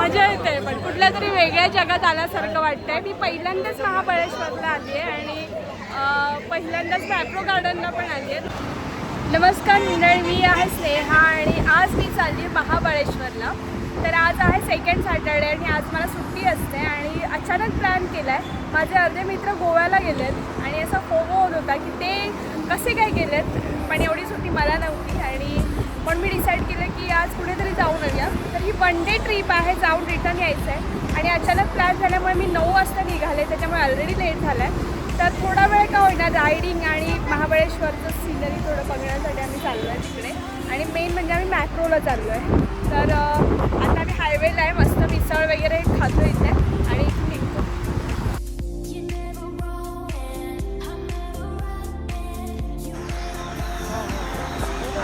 मजा येते पण कुठल्या तरी वेगळ्या जगात आल्यासारखं वाटतंय. मी पहिल्यांदाच महाबळेश्वरला आली आहे आणि पहिल्यांदाच मॅप्रो गार्डनला पण आली आहे. नमस्कार मंडळी, मी आहे स्नेहा आणि आज मी चालली महाबळेश्वरला. तर आज आहे सेकंड सॅटर्डे आणि आज मला सुट्टी असते आणि अचानक प्लॅन केला आहे. माझे अर्धे मित्र गोव्याला गेलेत आणि असा फोमो होत होता की ते कसे काय गेलेत, पण एवढी सुट्टी मला नव्हती आणि पण मी डिसाईड केलं की आज कुठेतरी जाऊन येऊया. तर ही वन डे ट्रिप आहे, जाऊन रिटर्न यायचं आहे आणि अचानक प्लॅन झाल्यामुळे मी 9 वाजता निघाले, त्याच्यामुळे ऑलरेडी लेट झालं आहे. तर थोडा वेळ का होईना रायडिंग आणि महाबळेश्वरचं सिनरी थोडं बघण्यासाठी आम्ही चाललो आहे तिकडे आणि मेन म्हणजे आम्ही मॅप्रोला चाललो आहे. तर आता आम्ही हायवेला आहे, मस्त मिसळ वगैरे खातो इथे आणि इथून निघतो.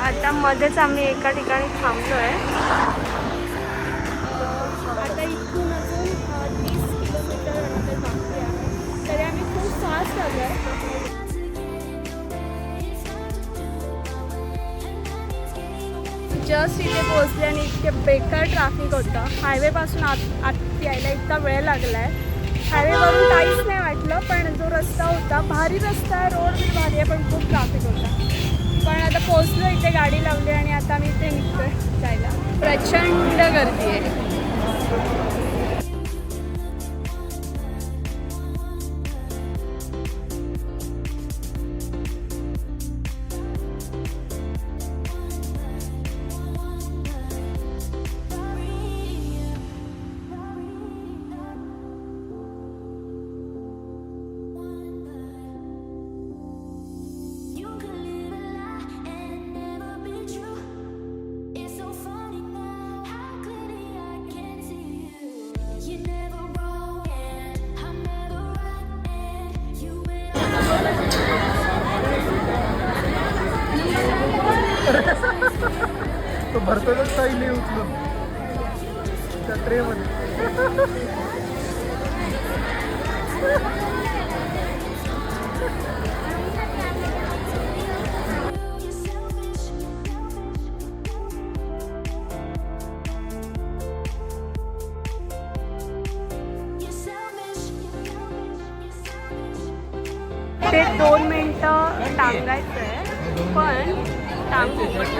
आता मध्येच आम्ही एका ठिकाणी थांबलो आहे. आता इथून अजून 30 किलोमीटर अंतर बाकी आहे, तरी आम्ही खूप फास्ट आलो आहे. जस्ट इथे पोहोचले आणि इतके बेकार ट्रॅफिक होतं. हायवेपासून आत यायला इतका वेळ लागला आहे. हायवेवरून काहीच नाही वाटलं, पण जो रस्ता होता भारी रस्ता आहे, रोड बी भारी आहे, पण खूप ट्रॅफिक होता. पण आता पोहोचलो, इथे गाडी लावली आणि आता मी इथे निघतोय जायला. प्रचंड गर्दी आहे. तो भरताच काही नाही उचलून त्या ट्रेमध्ये. ते 2 मिनटं टांगायचं आहे, पण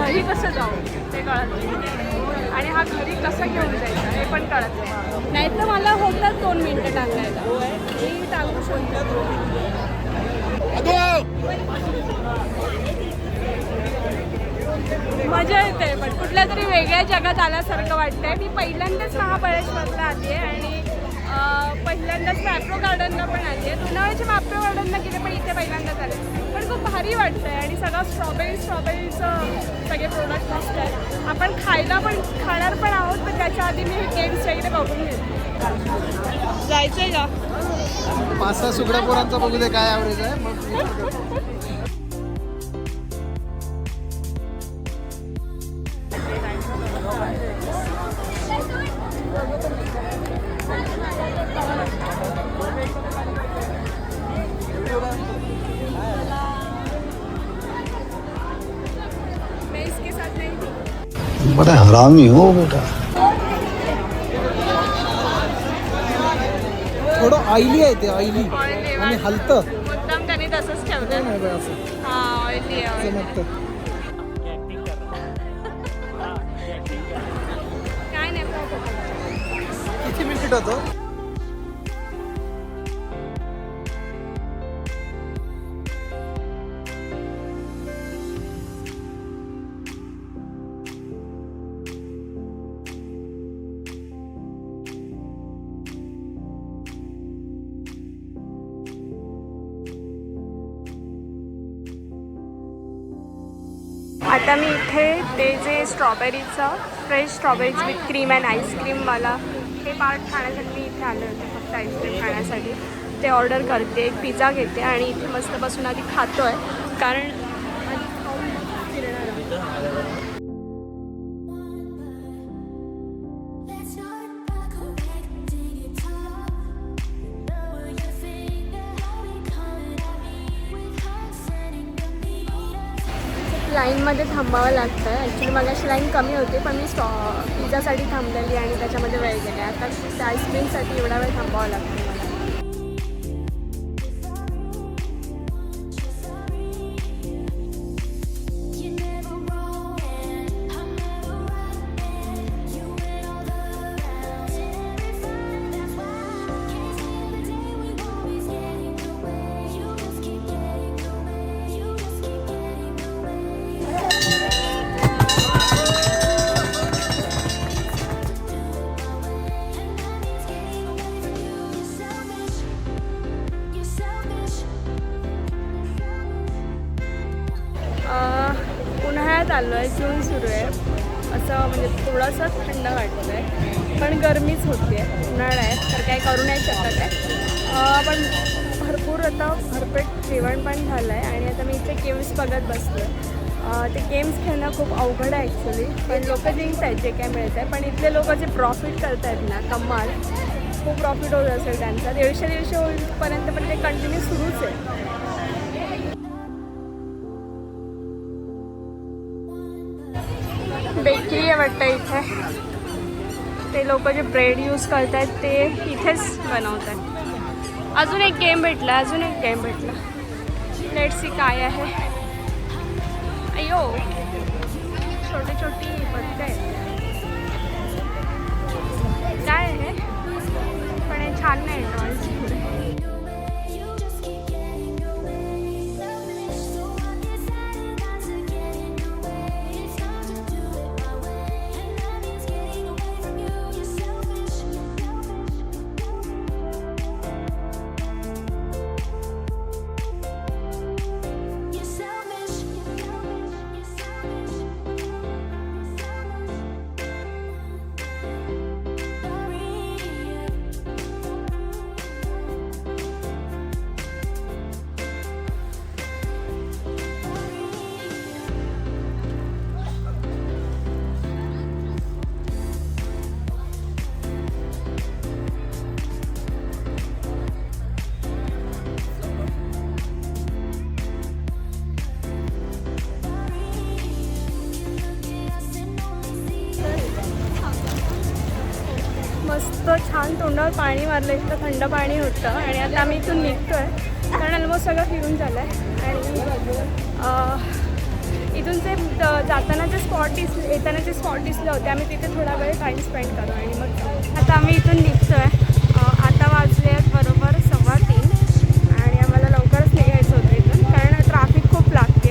घरी कसं जाऊ ते कळत नाही आणि हा घरी कसं घेऊन जायचा हे पण कळत नाही. नाही तर मला होतात 2 मिनटं टांगायला, मी टांगू शकतो. मजा येते पण कुठल्या तरी वेगळ्या जगात आल्यासारखं वाटतंय. मी पहिल्यांदाच महाबळेश्वरला आली आहे आणि पहिल्यांदाच मॅप्रो गार्डनला पण आली आहे. उन्हाळ्याच्या मॅप्रो गार्डनला गेले, पण इथे पहिल्यांदाच आले. पण खूप भारी वाटतं आहे आणि सगळं स्ट्रॉबेरीचं सगळे प्रोडक्ट मस्त आहेत. आपण खाणार पण आहोत, पण त्याच्या आधी मी गेम्स वगैरे बघून घेते. जायचं आहे का? 5-6 सुगड्या पोरांचा बघू दे काय ॲव्हरेज आहे मग. बड़ा हरामी हो बेटा. थोडं ऑइली आहे ते, ऑइली आणि हलतं. मुद्दाम त्याने तसंच ठेवलं. नाही बाई असं हां, ऑइली आहे. चमकतं. काय नाही. किती मिनिट होतं? आता मी इथे ते जे स्ट्रॉबेरीचं fresh strawberries with cream and आईस्क्रीमवाला हे पार्ट खाण्यासाठी मी इथे आले होते, फक्त आईस्क्रीम खाण्यासाठी. ते ऑर्डर करते, एक पिझ्झा घेते आणि इथे मस्त बसून आधी खातो आहे, कारण लाईनमध्ये थांबावं लागतं आहे. ॲक्च्युली मगाशी लाईन कमी होती, पण मी पिझ्झासाठी थांबलेली आणि त्याच्यामध्ये वेळ गेला. आता त्या आईस्क्रीमसाठी एवढा वेळ थांबावं लागतं मला. उन्हाळ्यात आलो आहे, जून सुरू आहे, असं म्हणजे थोडंसं थंड वाटतं आहे, पण गरमीच होती आहे. उन्हाळा आहे तर काही करू नाही शकत आहे. पण भरपूर आता भरपेट जेवण पण झालं आहे आणि आता मी इथे गेम्स बघत बसलो आहे. ते गेम्स खेळणं खूप अवघड आहे ॲक्च्युली, पण लोक जिंकत आहेत जे काय मिळत आहे. पण इथले लोक जे प्रॉफिट करत आहेत ना, कमाल खूप प्रॉफिट होत असेल त्यांचा. 150 होईपर्यंत पण ते कंटिन्यू सुरूच आहे. बेकरी आहे वाटतं इथे. ते लोक जे ब्रेड यूज करत आहेत ते इथेच बनवत आहेत. अजून एक गेम भेटला. लेट्स सी काय आहे. अयो, छोटी छोटी पत्ते आहेत. काय आहे पण हे छान नाही टॉयज. मस्त छान तोंडावर पाणी मारलं. इतकं थंड पाणी होतं आणि आता आम्ही इथून निघतो आहे कारण ऑलमोस्ट सगळं फिरून झालं आहे. आणि इथून जे जाताना जे येताना जे स्पॉट दिसले होते आम्ही तिथे थोडा वेळ टाईम स्पेंड करू आणि मग आता आम्ही इथून निघतो आहे. आता वाजले आहेत बरोबर 3:15 आणि आम्हाला लवकरच निघायचं होतं इथून कारण ट्रॅफिक खूप लागते.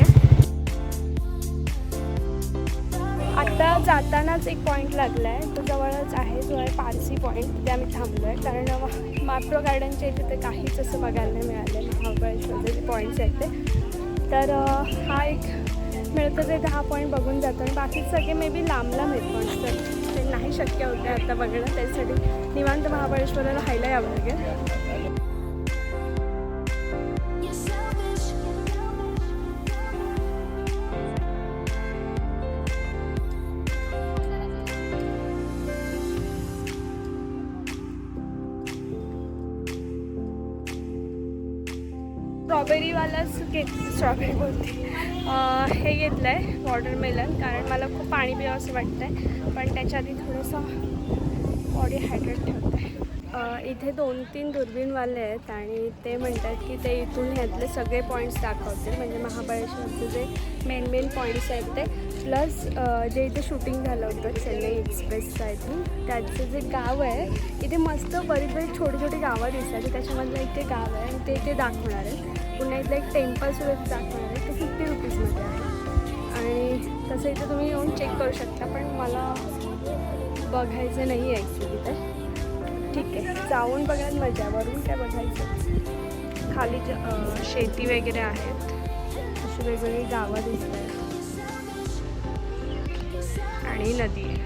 आता जातानाच एक पॉईंट लागला आहे, तो जवळच आहे, जो आहे पारसी पॉईंट. तिथे आम्ही थांबलो आहे कारण मॅप्रो गार्डनच्या इथे ते काहीच असं बघायला नाही मिळालं. महाबळेश्वरचे जे पॉईंट्स आहेत ते, तर हा एक मिळतं ते 10 पॉईंट बघून जातो आणि बाकी सगळे मे बी लांब पॉईंट्स, तर ते नाही शक्य होते आता बघणं. त्यासाठी निवांत महाबळेश्वरला राहायला यावं लागेल. स्ट्रॉबेरी बोलते हे घेतलं आहे वॉटरमेलन, कारण मला खूप पाणी पिवं असं वाटतं आहे, पण त्याच्या आधी थोडंसं बॉडी हायड्रेट ठेवतं आहे. इथे 2-3 दुर्बीणवाले आहेत आणि ते म्हणतात की ते इथून ह्यातले सगळे पॉईंट्स दाखवतील, म्हणजे महाबळेश्वरचे जे मेन पॉईंट्स आहेत ते, प्लस जे इथे शूटिंग झालं होतं चेन्नई एक्सप्रेसचं इथून, त्याचं जे गाव आहे इथे मस्त बरीच छोटी गावं दिसतात. त्याच्यामधलं एक ते गाव आहे आणि ते दाखवणार आहे. पुन्हा इथलं एक टेम्पलसुद्धा दाखवणार आहे, ते 50 रुपीजमध्ये आहे आणि तसं इथे तुम्ही येऊन चेक करू शकता, पण मला बघायचं नाही आहे ॲक्च्युली. तर ठीक आहे, जाऊन बघायला मजा, वरून काय बघायचं. खाली शेती वगैरे आहेत, अशी वेगवेगळी गावं दिसत आहेत आणि नदी आहे.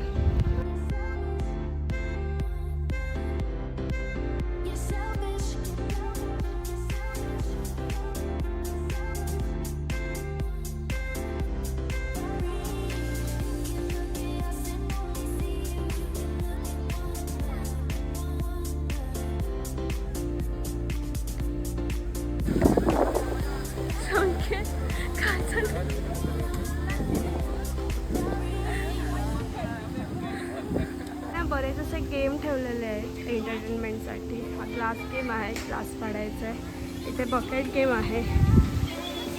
असे गेम ठेवलेले आहेत एंटरटेनमेंटसाठी. हा ग्लास गेम आहे, ग्लास पाडायचा आहे. इथे बकेट गेम आहे,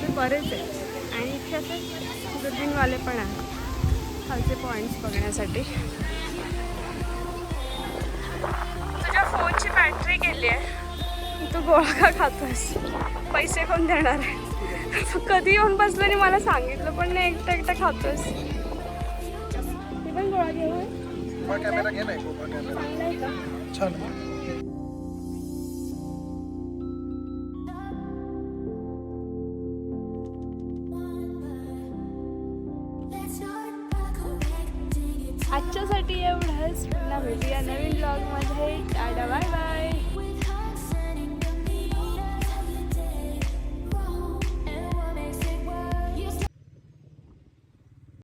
ते बरेच आहेत. आणि इथे असे दुर्बिणवाले पण आहेत खालचे पॉईंट्स बघण्यासाठी. तुझ्या फोनची बॅटरी गेली आहे, तू गोळा का खातोस? पैसे कोण देणार आहे? तू कधी येऊन बसलं आणि मला सांगितलं पण नाही, एकटं एकटं खातोस. मी पण गोळा घेऊ. कॅमेरा घे नाही, कॅमेरा चांगला आहे का? छान. आजच्यासाठी एवढंच. पुन्हा भेटूया नवीन ब्लॉगमध्ये. Tata bye bye.